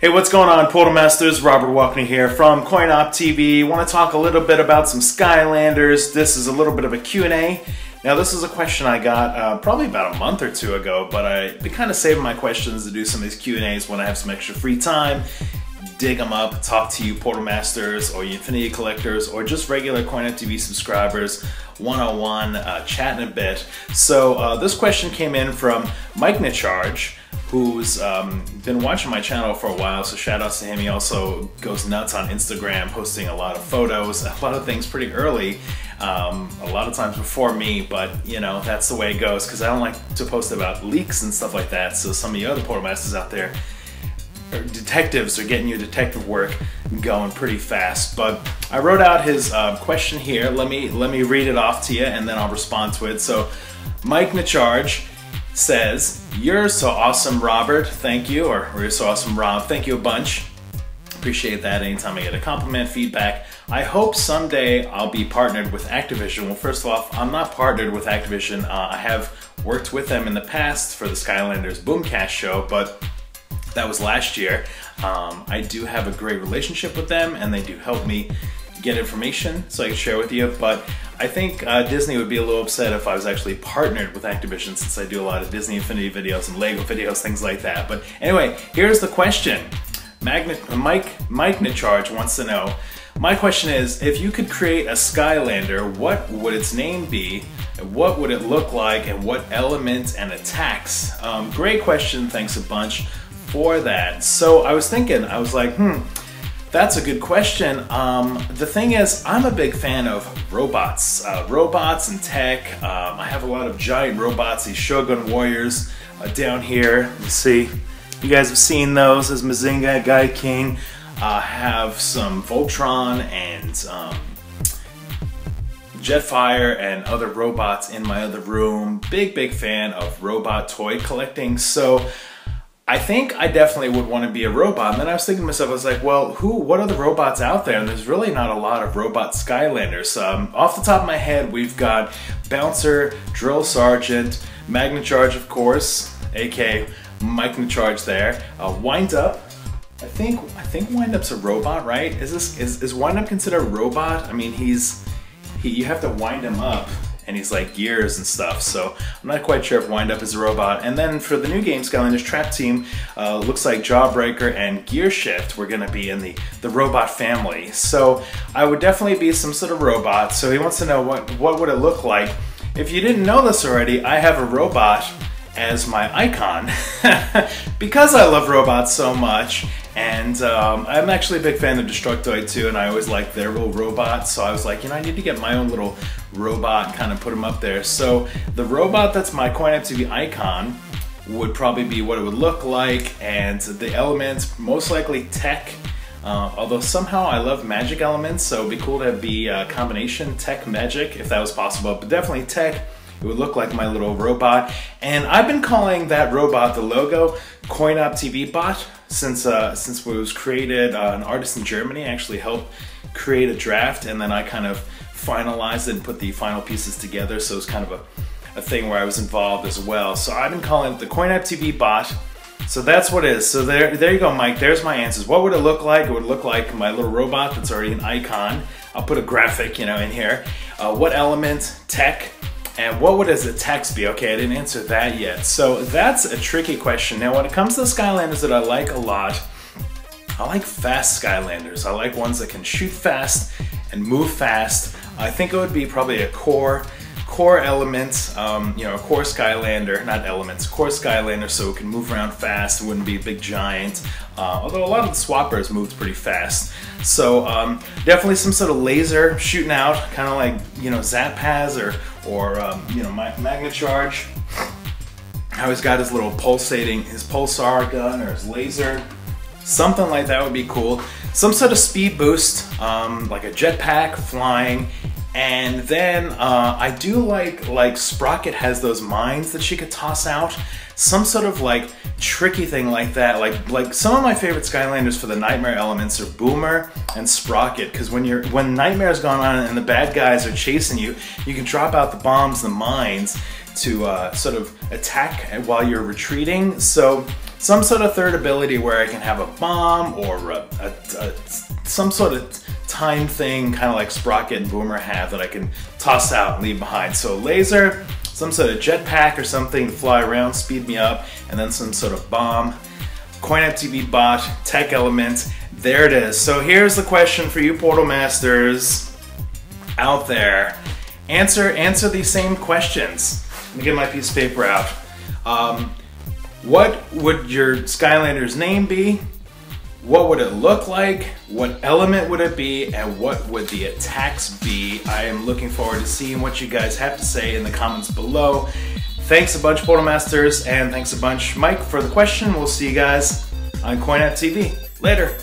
Hey, what's going on, Portal Masters? Robert Walkney here from CoinOp TV. Want to talk a little bit about some Skylanders. This is a little bit of a Q&A. Now, this is a question I got probably about a month or two ago, but I've been kind of saving my questions to do some of these Q&As when I have some extra free time. Dig them up, talk to you Portal Masters or you Infinity collectors or just regular CoinOp TV subscribers one-on-one, chat in a bit. So this question came in from Mike Nicharge, who's been watching my channel for a while, so shout outs to him. He also goes nuts on Instagram, posting a lot of photos, a lot of things pretty early, a lot of times before me, but you know, that's the way it goes because I don't like to post about leaks and stuff like that, so some of you other Portal Masters out there, or detectives, are getting your detective work going pretty fast. But I wrote out his question here. Let me read it off to you and then I'll respond to it. So Mike Nicharge says, "You're so awesome, Robert. Thank you." Or "You're so awesome, Rob. Thank you a bunch." Appreciate that anytime I get a compliment, feedback. "I hope someday I'll be partnered with Activision." Well, first off, I'm not partnered with Activision. I have worked with them in the past for the Skylanders Boomcast show, but that was last year. I do have a great relationship with them and they do help me get information so I can share with you, but I think Disney would be a little upset if I was actually partnered with Activision, since I do a lot of Disney Infinity videos and Lego videos, things like that. But anyway, here's the question. Mike Nicharge wants to know, my question is, if you could create a Skylander, what would its name be? What would it look like, and what elements and attacks? Great question, thanks a bunch for that. So I was thinking, I was like, that's a good question. The thing is, I'm a big fan of robots. Robots and tech. I have a lot of giant robots, these Shogun Warriors down here. You see, you guys have seen those as Mazinga, Gaiking. Have some Voltron and Jetfire and other robots in my other room. Big fan of robot toy collecting. So I think I definitely would want to be a robot. And then I was thinking to myself, I was like, well, what are the robots out there? And there's really not a lot of robot Skylanders. Off the top of my head, we've got Bouncer, Drill Sergeant, Mike Nicharge, of course, aka Mike Nicharge there. Wind Up. I think Wind Up's a robot, right? Is Wind Up considered a robot? I mean, you have to wind him up, and he's like gears and stuff, so I'm not quite sure if Wind Up is a robot. And then for the new game, Skylanders Trap Team, looks like Jawbreaker and Gear Shift were gonna be in the robot family. So I would definitely be some sort of robot. So he wants to know what would it look like. If you didn't know this already, I have a robot as my icon because I love robots so much. And I'm actually a big fan of Destructoid too, and I always liked their little robots, so I was like, you know, I need to get my own little robot and kind of put them up there. So the robot that's my CoinOp TV icon would probably be what it would look like, and the elements, most likely tech, although somehow I love magic elements, so it'd be cool to be a combination tech magic if that was possible, but definitely tech. It would look like my little robot, and I've been calling that robot, the logo, CoinOp TV Bot, since it was created. An artist in Germany actually helped create a draft, and then I kind of finalized it and put the final pieces together, so it's kind of a thing where I was involved as well. So I've been calling it the CoinOp TV Bot. So that's what it is. So there you go, Mike. There's my answers. What would it look like? It would look like my little robot that's already an icon. I'll put a graphic, you know, in here. What element? Tech. And what would his attacks be? Okay, I didn't answer that yet. So that's a tricky question. Now, when it comes to the Skylanders that I like a lot, I like fast Skylanders. I like ones that can shoot fast and move fast. I think it would be probably a core element, you know, a core Skylander, not elements, core Skylander, so it can move around fast. It wouldn't be a big giant, although a lot of the swappers moved pretty fast. So definitely some sort of laser shooting out, kind of like, you know, Zapaz or you know, Mike Nicharge. How he's got his little his pulsar gun or his laser. Something like that would be cool. Some sort of speed boost, like a jetpack, flying. And then I do like Sprocket has those mines that she could toss out. Some sort of like tricky thing like that. Like some of my favorite Skylanders for the Nightmare elements are Boomer and Sprocket, because when Nightmare's gone on and the bad guys are chasing you, you can drop out the bombs, the mines, to sort of attack while you're retreating. So some sort of third ability where I can have a bomb or some sort of time thing, kind of like Sprocket and Boomer have, that I can toss out and leave behind. So laser, some sort of jetpack or something to fly around, speed me up, and then some sort of bomb. CoinUpTV bot, tech element, there it is. So here's the question for you Portal Masters out there. Answer these same questions. Let me get my piece of paper out. What would your Skylander's name be? What would it look like? What element would it be? And what would the attacks be? I am looking forward to seeing what you guys have to say in the comments below. Thanks a bunch, Portal Masters, and thanks a bunch, Mike, for the question. We'll see you guys on CoinUpTV. Later.